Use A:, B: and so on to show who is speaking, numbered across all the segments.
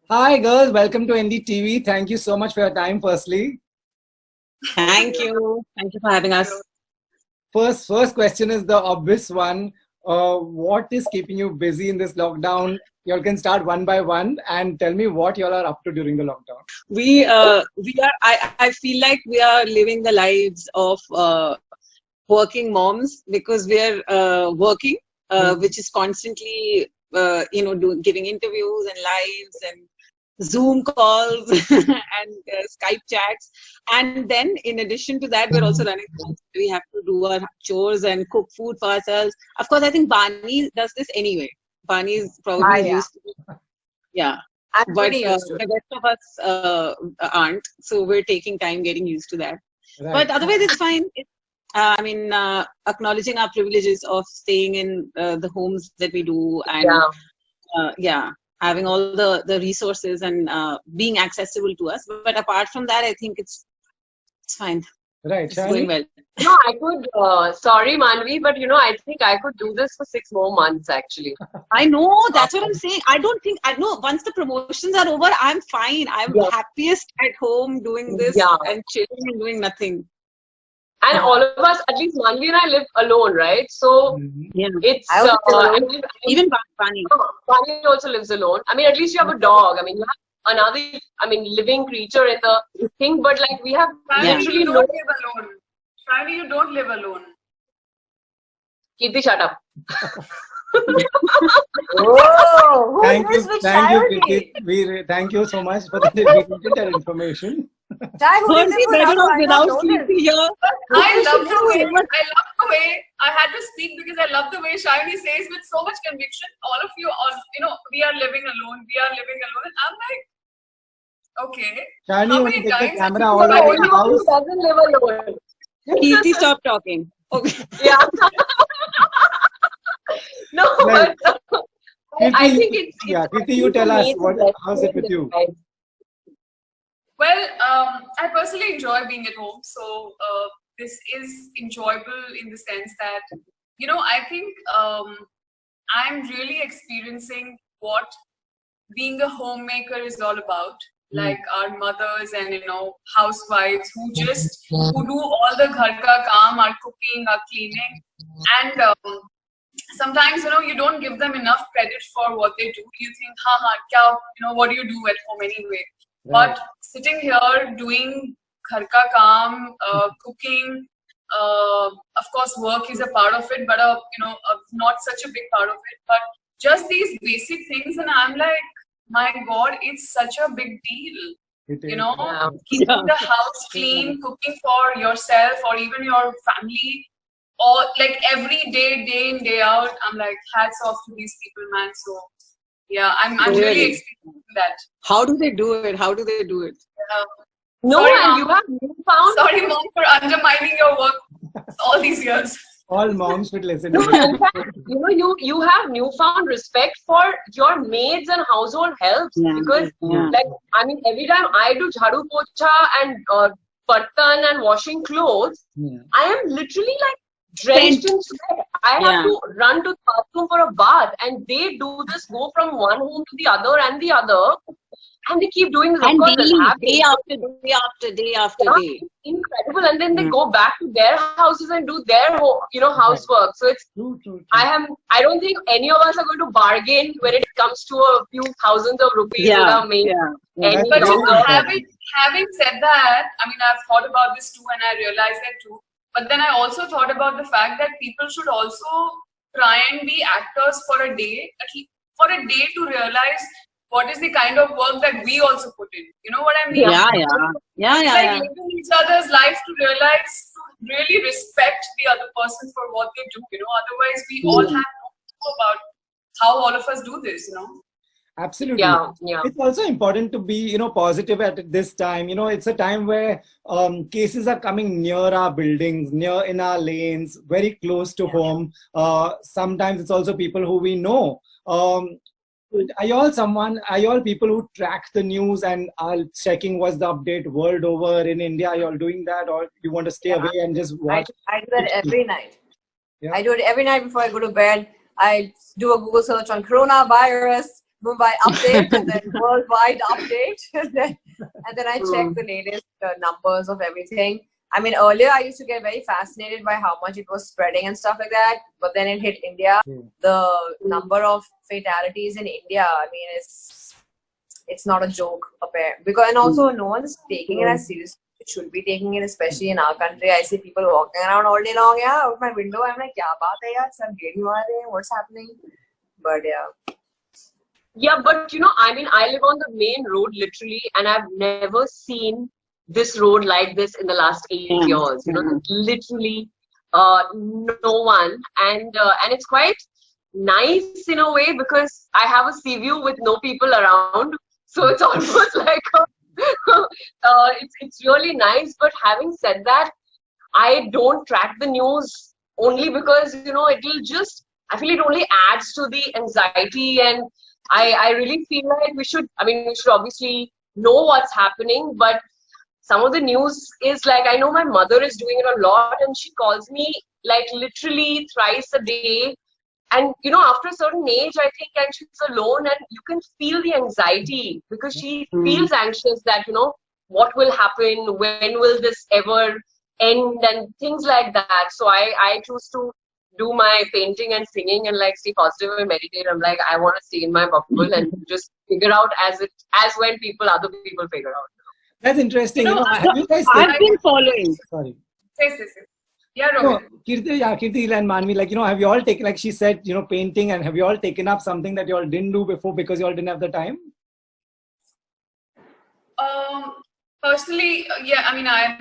A: Hi girls, welcome to NDTV. Thank you so much for your time firstly.
B: Thank you. Thank you for having us.
A: First question is the obvious one. What is keeping you busy in this lockdown? You all can start one by one and tell me what you all are up to during the lockdown.
B: We are. I feel like we are living the lives of working moms because we are working, which is constantly giving interviews and lives and Zoom calls and Skype chats. And then in addition to that, we're also running. We have to do our chores and cook food for ourselves. Of course, I think Bani does this anyway. Bani is probably used to it. Yeah.
C: I'm
B: But
C: pretty used to it.
B: the rest of us aren't. So we're taking time getting used to that.
A: Right.
B: But otherwise, it's fine. Acknowledging our privileges of staying in the homes that we do and having all the resources and being accessible to us. But apart from that, I think it's fine.
A: Right.
B: It's going well.
C: No, I could, sorry Manvi, but I think I could do this for 6 more months actually.
B: I know, that's what I'm saying. I know once the promotions are over, I'm fine. I'm happiest at home doing this and chilling and doing nothing.
C: And all of us, at least Manvi and I live alone, right? So it's
B: even Bani.
C: Bani also lives alone. I mean, at least you have a dog. I mean, you have another, living creature in the thing, but like we have
D: Shiny, you don't live alone. Shiny, you don't live alone.
C: Kirti, shut up.
A: Oh, thank you, Kirti. Thank you so much for the detailed information.
B: Firstly, better off without Kirti here.
D: I love the way I had to speak because I love the way Shiny says with so much conviction. All of you, we are living alone. We are living alone. And I'm like, okay.
A: Shiny,
D: how many
A: take
D: times
A: the camera all over the house.
C: Doesn't live alone.
B: Kirti, stop talking. Okay.
C: Yeah. No,
A: Right.
C: but
A: Kirti,
C: I think it's
A: Kirti, you tell us how's it with you?
D: Well, I personally enjoy being at home. So this is enjoyable in the sense that, I think I'm really experiencing what being a homemaker is all about. Like our mothers and, housewives who do all the ghar ka kaam, our cooking, our cleaning. And sometimes, you don't give them enough credit for what they do. You think, what do you do at home anyway?
A: Right.
D: But sitting here doing ghar ka kaam, cooking, of course, work is a part of it, but not such a big part of it. But just these basic things, and I'm like, my God, it's such a big deal. Keeping the house clean, cooking for yourself or even your family, or like every day, day in, day out. I'm like, hats off to these people, man. So yeah, I'm really experiencing that.
B: How do they do it? How do they do it?
C: no,
D: Sorry,
C: and
D: Mom.
C: you have newfound.
D: Sorry, Mom, for undermining your work all these years.
A: All moms should listen
C: No,
A: to this.
C: in fact, you have newfound respect for your maids and household helps because, every time I do jhadu pocha and bartan and washing clothes, I am literally like drenched in sweat. I have to run to the bathroom for a bath, and they do this, go from one home to the other and the other, and they keep doing this.
B: And
C: Of course,
B: day after day after day after day.
C: Incredible, and then they go back to their houses and do their housework. So it's
A: True.
C: I don't think any of us are going to bargain when it comes to a few thousands of rupees with our maid.
A: That's
D: But
A: very
D: having said that, I've thought about this too, and I realized that too. But then I also thought about the fact that people should also try and be actors for a day, to realize what is the kind of work that we also put in. You know what I mean?
B: Yeah.
D: Like living each other's life to realize, to really respect the other person for what they do. Otherwise we all have no clue about how all of us do this.
A: Absolutely.
C: Yeah.
A: It's also important to be, positive at this time. It's a time where cases are coming near our buildings, near in our lanes, very close to home. Sometimes it's also people who we know. Are you all people who track the news and are checking what's the update world over in India? Are you all doing that, or you want to stay away and just watch?
E: I do that every night.
A: Yeah.
E: I do it every night before I go to bed. I do a Google search on coronavirus, Mumbai update and then worldwide update. and then I check the latest numbers of everything. I mean, earlier I used to get very fascinated by how much it was spreading and stuff like that. But then it hit India. The number of fatalities in India, I mean, it's not a joke. Because, and also no one's taking it as seriously. It should be taking it, especially in our country. I see people walking around all day long. Yeah, out my window, I'm like, kya baat hai yaar? Sab gedi maa rahe hain? What's happening? But yeah.
C: Yeah, but you know, I mean, I live on the main road literally, and I've never seen this road like this in the last 8 years. You know, literally, no one, and it's quite nice in a way because I have a sea view with no people around, so it's almost like it's really nice. But having said that, I don't track the news only because you know it'll just. I feel it only adds to the anxiety, and I really feel like we should obviously know what's happening, but some of the news is like, I know my mother is doing it a lot and she calls me like literally thrice a day. And you know, after a certain age, I think, and she's alone and you can feel the anxiety because she feels anxious that, you know, what will happen? When will this ever end? And things like that. So I choose to do my painting and singing and like stay positive and meditate. I'm like, I want to stay in my bubble and just figure out as when other people figure out.
A: That's interesting.
B: You know,
A: have you guys
B: I've been following.
A: Sorry.
D: Yes. Yeah,
A: No,
D: Rohit.
A: Kirti and Manvi, like, you know, have you all taken, like she said, you know, painting, and have you all taken up something that you all didn't do before because you all didn't have the time?
D: Personally, yeah, I mean, I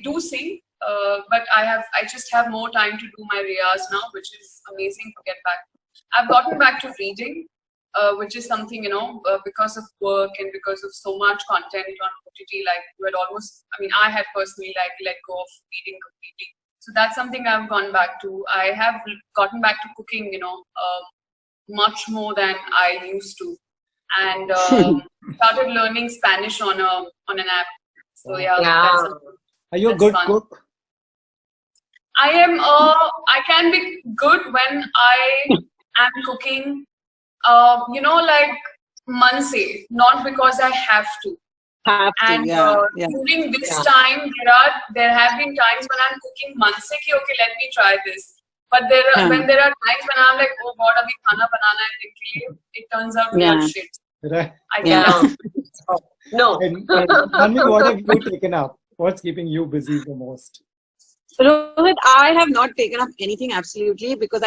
D: do sing, but I just have more time to do my riyas now, which is amazing to get back. I've gotten back to reading, which is something, you know, because of work and because of so much content on OTT, like you had almost, I mean, I had personally like let go of reading completely. So that's something I've gone back to. I have gotten back to cooking, you know, much more than I used to, and started learning Spanish on an app. So yeah.
A: Are you a good cook?
D: I am. I can be good when I am cooking. You know, like manse, not because I have to. During this time, there have been times when I'm cooking manse ki okay, let me try this. But when there are times when I'm like, oh God, abhi khana banana hai inke liye, it turns out real shit.
A: Right.
D: I can't.
C: No.
A: And Manvi, what have you taken up? What's keeping you busy the most?
B: Rohit, I have not taken up anything absolutely because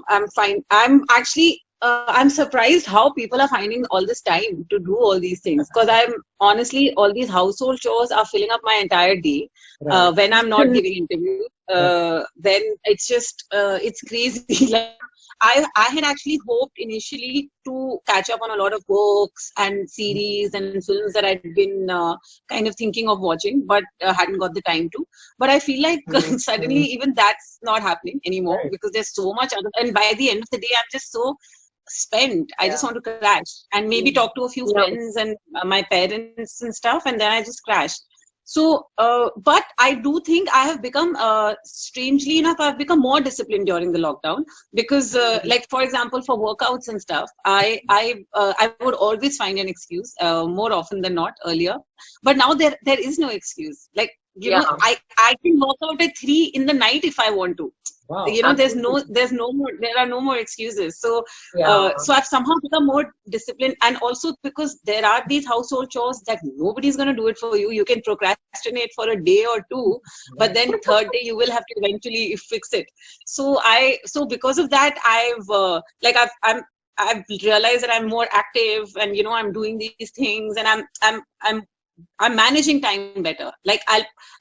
B: I'm fine. I'm actually I'm surprised how people are finding all this time to do all these things, because I'm honestly, all these household chores are filling up my entire day.
A: Right.
B: When I'm not giving interviews, then it's just it's crazy. Like, I had actually hoped initially to catch up on a lot of books and series and films that I'd been kind of thinking of watching, but hadn't got the time to. But I feel like suddenly even that's not happening anymore, because there's so much other. And by the end of the day, I'm just so spent. I just want to crash and maybe talk to a few friends and my parents and stuff, and then I just crash. So, but I do think I have become, strangely enough, I've become more disciplined during the lockdown, because, like, for example, for workouts and stuff, I would always find an excuse, more often than not earlier. But now there is no excuse. Like, you know, I can work out at 3 in the night if I want to.
A: Wow.
B: You know, there are no more excuses. So, so I've somehow become more disciplined, and also because there are these household chores that nobody's going to do it for you. You can procrastinate for a day or two, but then third day you will have to eventually fix it. So because of that, I've realized that I'm more active, and you know, I'm doing these things, and I'm managing time better. Like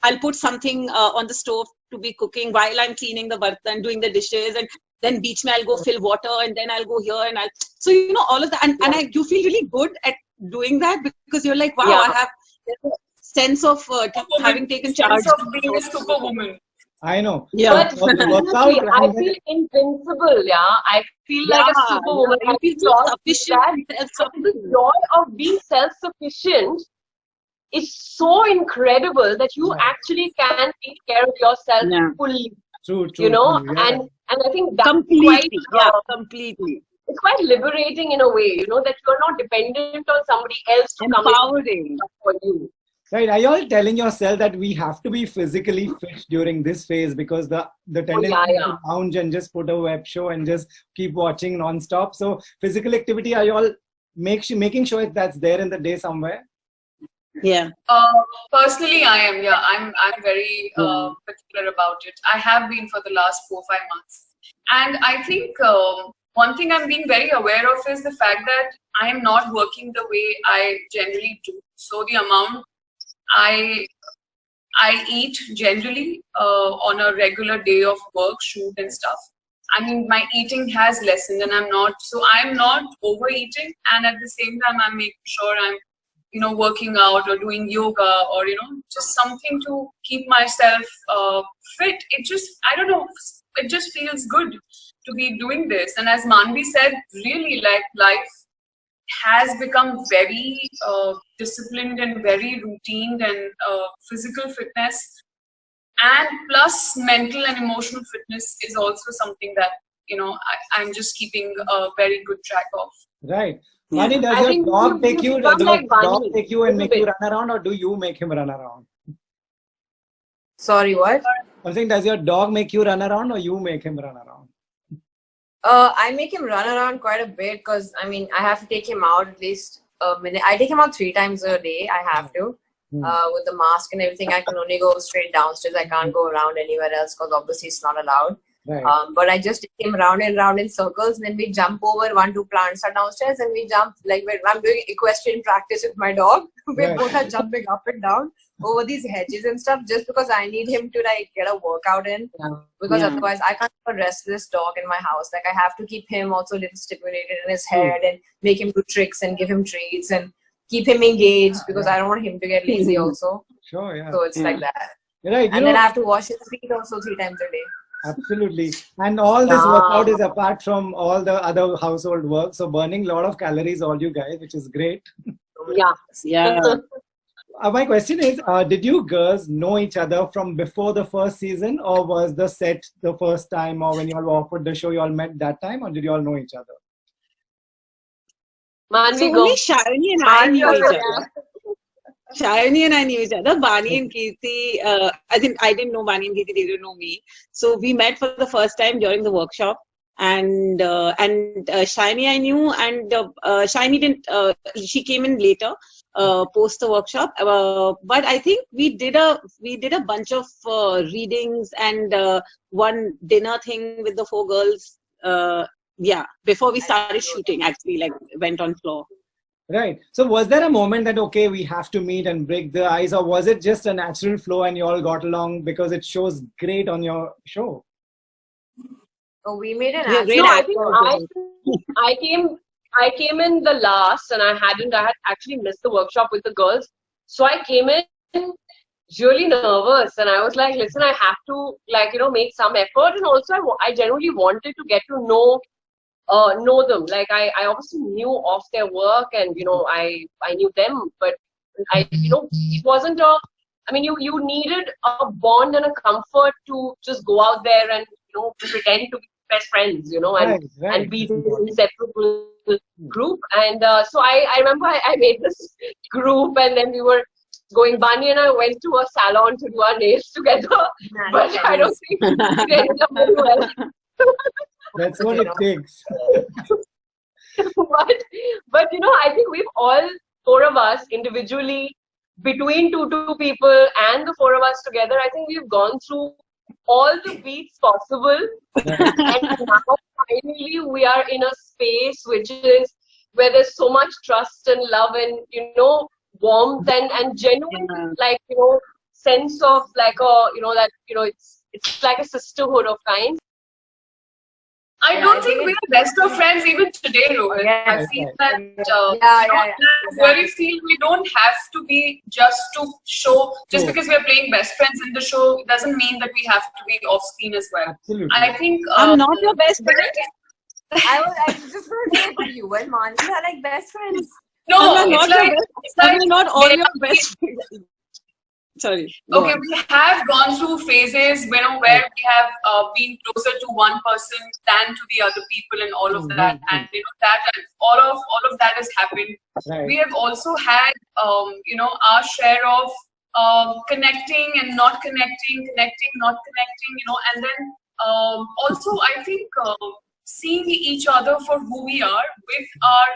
B: I'll put something on the stove to be cooking while I'm cleaning the bartan, doing the dishes, and then beach mein I'll go fill water, and then I'll go here, and so you know, all of that, and you feel really good at doing that, because you're like, wow, I have a sense of having taken charge
D: of being a superwoman.
A: I know.
C: But I feel invincible. I feel like a superwoman.
B: I feel so sufficient.
C: The joy of being self-sufficient is so incredible that you actually can take care of yourself fully.
A: True.
C: You know,
A: true,
C: and I think that's
B: completely,
C: quite,
B: completely.
C: it's quite liberating in a way, you know, that you're not dependent on somebody else to come
B: Empowering.
C: for you.
A: Right. Are you all telling yourself that we have to be physically fit during this phase because the tendency is to lounge and just put a web show and just keep watching non-stop? So physical activity, are you all making sure that's there in the day somewhere?
B: Yeah.
D: Personally, I am. Yeah, I'm very particular about it. I have been for the last 4-5 months, and I think one thing I'm being very aware of is the fact that I am not working the way I generally do. So the amount I eat generally on a regular day of work, shoot and stuff. I mean, my eating has lessened, and I'm not overeating, and at the same time, I'm making sure I'm, you know, working out or doing yoga or, you know, just something to keep myself fit. It just, I don't know, it just feels good to be doing this. And as Manvi said, really, like, life has become very disciplined and very routine, and physical fitness and plus mental and emotional fitness is also something that, you know, I'm just keeping a very good track of.
A: Right. Vani, does your dog take you? Does your dog take you and make you run around, or do you make him run around?
E: Sorry, what?
A: I'm saying, does your dog make you run around, or you make him run around?
E: I make him run around quite a bit because, I mean, I have to take him out at least a minute. I take him out 3 times a day. I have to. With the mask and everything, I can only go straight downstairs. I can't go around anywhere else because obviously it's not allowed.
A: Right.
E: But I just take him round and round in circles, and then we jump over 1-2 plants are downstairs, and we jump like when I'm doing equestrian practice with my dog. We both are jumping up and down over these hedges and stuff, just because I need him to like get a workout in. Because otherwise I can't have a restless dog in my house. Like I have to keep him also a little stimulated in his head and make him do tricks and give him treats and keep him engaged because I don't want him to get lazy also.
A: Sure, yeah.
E: So it's like that.
A: Right.
E: And then I have to wash his feet also 3 times a day.
A: Absolutely. And all this workout is apart from all the other household work. So burning a lot of calories, all you guys, which is great.
B: Yeah.
A: My question is, did you girls know each other from before the first season, or was the set the first time, or when you all offered the show, you all met that time, or did you all know each other?
B: So only Sharani and I knew each other. Sharani and I knew each other. Vani and Kirti, I didn't know Vani and Kirti, they didn't know me. So we met for the first time during the workshop. And Shiny I knew, and Shiny didn't, she came in later, post the workshop. But I think we did a bunch of readings and one dinner thing with the 4 girls. Before we started shooting, actually, like went on floor.
A: Right. So was there a moment that, okay, we have to meet and break the ice, or was it just a natural flow and you all got along because it shows great on your show?
E: Oh, we made an
C: I came in the last, and I had actually missed the workshop with the girls. So I came in really nervous, and I was like, listen, I have to, like, you know, make some effort. And also I genuinely wanted to get to know them. Like I obviously knew of their work, and, you know, I knew them, but it wasn't you needed a bond and a comfort to just go out there and, you know, pretend to be best friends, you know, and be this inseparable group. And so I remember I made this group, and then we were going, Bani and I went to a salon to do our nails together, but I don't think we ended up very well.
A: That's what it takes.
C: but you know, I think we've all 4 of us individually, between two people and the 4 of us together, I think we've gone through all the beats possible. And now finally we are in a space which is where there's so much trust and love and, you know, warmth and genuine, like, you know, sense of like it's like a sisterhood of kind.
D: I don't think we're best of friends even today, Rohit. I feel that we feel we don't have to be just to show, just because we're playing best friends in the show, it doesn't mean that we have to be off screen as well.
A: Absolutely.
D: I think
B: I'm not your best friend.
E: I was just going to say, but you and Manvi are like best friends.
D: No,
B: I'm not all your best friends. Sorry. Go
D: Okay,
B: on.
D: we have gone through phases, you know, where we have been closer to one person than to the other people and all of that, and you know that all of that has happened.
A: Right.
D: We have also had you know, our share of connecting and not connecting, connecting, not connecting, you know, and then also I think seeing each other for who we are with our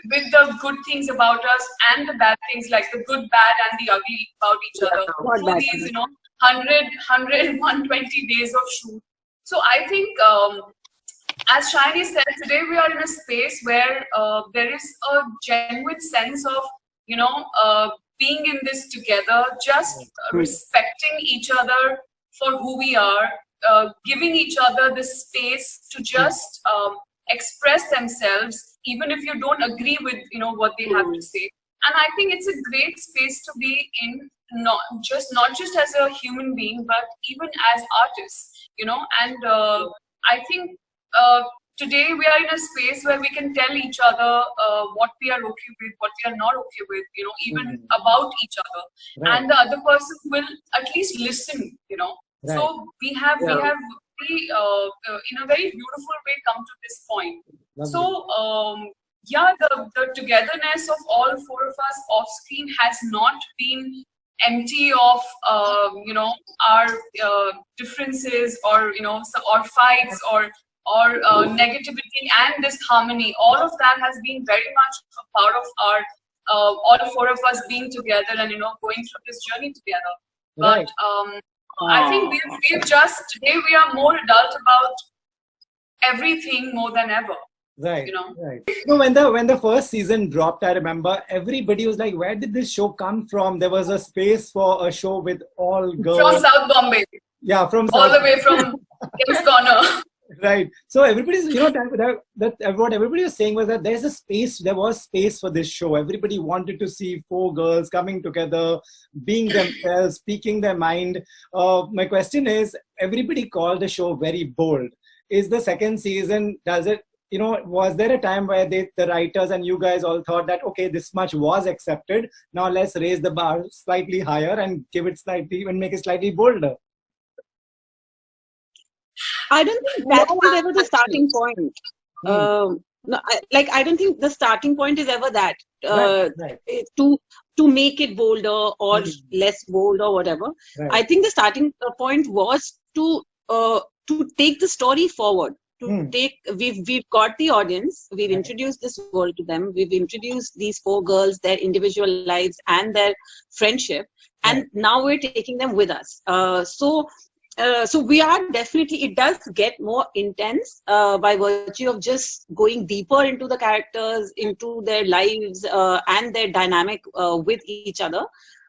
D: with the good things about us and the bad things, like the good, bad, and the ugly about each other
B: Not
D: through
B: bad.
D: these, you know, 120 days of shoot. So I think, as Shiny said, today we are in a space where there is a genuine sense of, you know, being in this together, just respecting each other for who we are, giving each other the space to just express themselves, even if you don't agree with, you know, what they have to say. And I think it's a great space to be in, not just as a human being, but even as artists, you know. And I think today we are in a space where we can tell each other what we are okay with, what we are not okay with, you know, even about each other.
A: Right.
D: And the other person will at least listen, you know.
A: Right.
D: So we have in a very beautiful way come to this point.
A: Lovely.
D: So yeah, the togetherness of all four of us off screen has not been empty of you know, our differences, or you know, or fights, or negativity and disharmony. All of that has been very much a part of our all four of us being together and, you know, going through this journey together.
A: Right.
D: But I think we've just, today we are more adult about everything more than ever.
A: Right.
D: You know?
A: Right. No, when the first season dropped, I remember everybody was like, "Where did this show come from?" There was a space for a show with all girls.
D: From South Bombay.
A: Yeah, from
D: All
A: South
D: the way from King's Corner.
A: Right. So everybody's, you know, that what everybody was saying was that there was space for this show. Everybody wanted to see four girls coming together, being themselves, speaking their mind. My question is, everybody called the show very bold. Is the second season, does it, you know, was there a time where the writers and you guys all thought that, okay, this much was accepted, now let's raise the bar slightly higher and give it slightly, and make it slightly bolder?
B: I don't think that was ever the starting point. No, I don't think the starting point is ever that
A: Right.
B: to make it bolder or less bold or whatever.
A: Right.
B: I think the starting point was to take the story forward. We've got the audience. We've introduced this world to them. We've introduced these four girls, their individual lives and their friendship, and now we're taking them with us. So we are definitely, it does get more intense by virtue of just going deeper into the characters, into their lives and their dynamic with each other.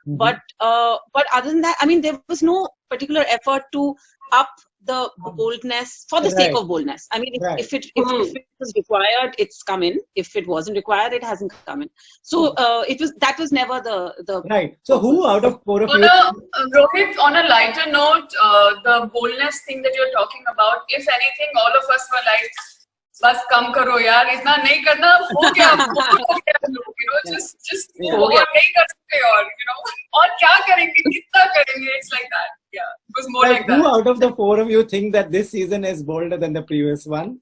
B: But other than that, I mean, there was no particular effort to up the boldness for the sake of boldness. I mean, if it was required, it's come in. If it wasn't required, it hasn't come in. So that was never the
A: right. So who out of four of you?
D: Rohit, on a lighter note, the boldness thing that you're talking about, if anything, all of us were like, बस कम करो यार, इतना नहीं करना, हो गया, you know, just और नहीं कर सकते, और you know, और क्या करेंगे, कितना करेंगे, it's like that. Yeah, it was more like that.
A: Who out of the four of you think that this season is bolder than the previous one?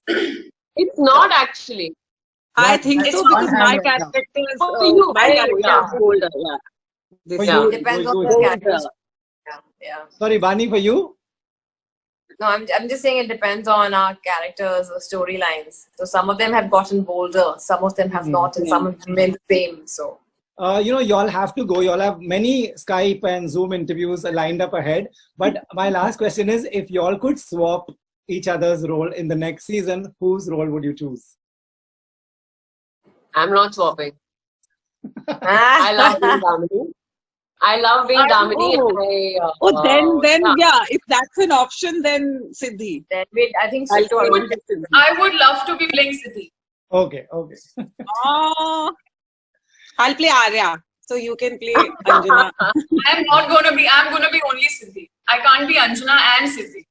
C: It's not actually.
B: I think so, because my character is bolder. Yeah.
A: For you,
E: depends on the characters. Yeah.
A: Sorry, Bani, for you?
E: No, I'm just saying it depends on our characters or storylines. So some of them have gotten bolder, some of them have not, and some of them remain the same. So.
A: You know, y'all have to go. Y'all have many Skype and Zoom interviews lined up ahead. But my last question is, if y'all could swap each other's role in the next season, whose role would you choose?
C: I'm not swapping. I love being Damini. I love being Damini.
B: Then yeah, if that's an option, then Siddhi.
E: Then I think so.
D: I would love to be playing Siddhi.
A: Okay.
B: I'll play Arya, so you can play Anjana.
D: I'm going to be only Siddhi. I can't be Anjana and Siddhi.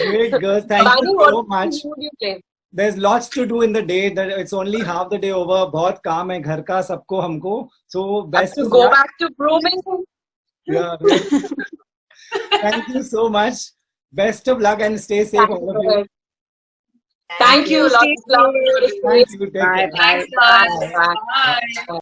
A: Great, girls. Thank you so much.
C: Who do you play?
A: there's lots to do in the day. That it's only half the day over. बहुत काम है घर का सबको हमको. So best
C: to
A: of
C: go
A: luck.
C: back to grooming.
A: Yeah. Thank you so much. Best of luck and stay safe, all of you.
C: Thank you. Lots of love.
A: Thank you. Take care.
D: Thanks, guys. Bye.